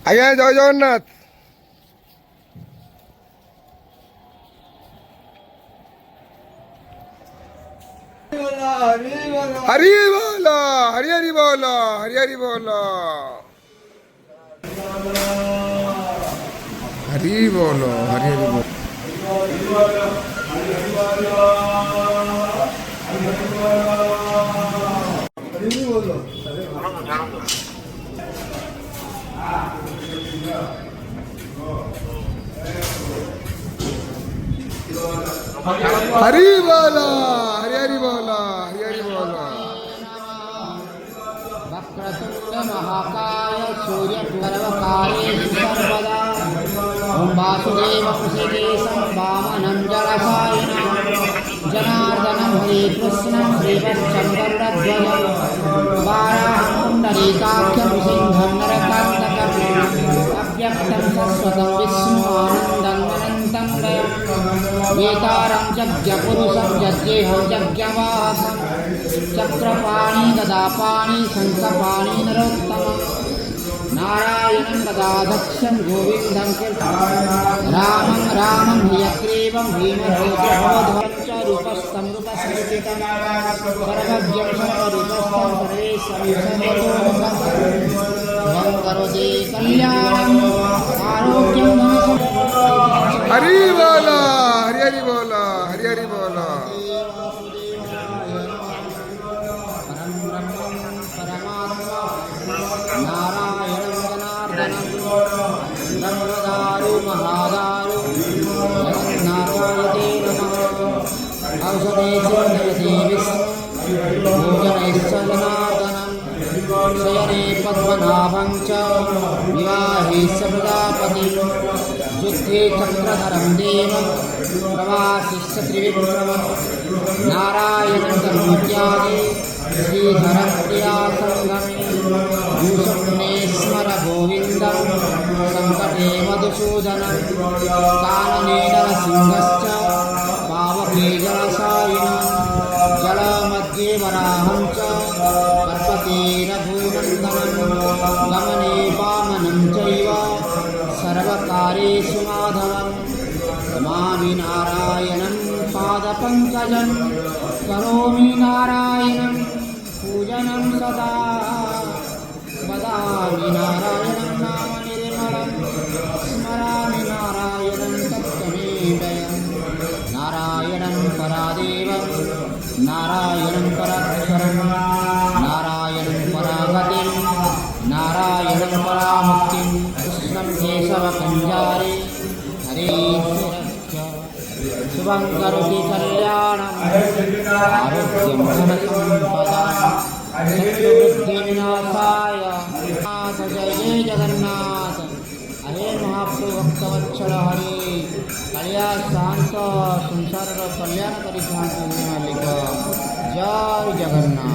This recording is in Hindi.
আজ্ঞা জয় জগন্নাথ। हरी बोलो, हरी हरी बोलो, हरी हरी बोलो, हरी बोलो, हरी हरी बोलो। हरी बोलो, हरी हरी बोलो, हरी हरी बोलो। वक्रतुंड महाकाय सूर्यपुरवकारे सर्वदा ओं वासुदेवं श्रीकेशं वामनं जलसायिनं जनार्दनं हरिकृष्णं श्रीवत्सं गरुडध्वजं वाराहं पुण्डरीकाख्यं सिंहं नरकान्तकम् अव्यक्तं शश्वतं विष्णुमानन्दं अनन्तं वयं वेतारं यज्ञपुरुषं यज्ञेहं यज्ञवाहकं चक्रपाणि गदापाणि शङ्खपाणि नरोत्तमं नारायणं गदाधक्षं गोविन्दं रामं रामं हयग्रीवं भीमभद्रं च रूपस्थं रूपसंस्थितं सर्वज्ञं सर्वरूपस्थं सर्वेशं सर्वतोमुखं त्वं करोति कल्याणम् आरोग्यं धनसम्पदं। हरी बोलो, हरी हरी बोलो, हरी हरी बोलो। नारायणं जनार्दनं गंगादारु महादारु जगन्नाथाय ते नमः। औषधे चिन्तयते विष्णु भोजनैश्च जनार्दनं शयने पद्मनाभं च विवाहे च प्रजापतिं युद्धे चक्रधरं देवं प्रवासिश्च त्रिविक्रमं नारायणं तन्मूर्त्यादि श्रीधरं प्रियासङ्गमे भूषणे स्मर गोविन्दं सङ्कटे मधुसूदनं कानने नरसिंहश्च पावके जलसायिनं जलमध्ये वराहं च पर्वते रघुनन्दनं गमने वामनं चैव सर्वकारेषु माधवं नमामि नारायणं पादपङ्कजं करोमि नारायणं पूजनं सदा वदामि नारायणं नाम निर्मलं स्मरामि नारायणं तत्त्वमेवयं नारायणं परादेवं नारायणं पराक्षरं नारायणं परागतिं नारायणं परामुक्तिं कृष्णं केशवकञ्जारे हरे शुभं करोति कल्याणम् आरोग्यं धनसम्पदां शत्रुबुद्धिविनाशाय नाथ जय जय जगन्नाथ। हरे महाप्रभु भक्तवत्सल हरे कल्याण शांत संसार कल्याण करी मालिक जय जगन्नाथ।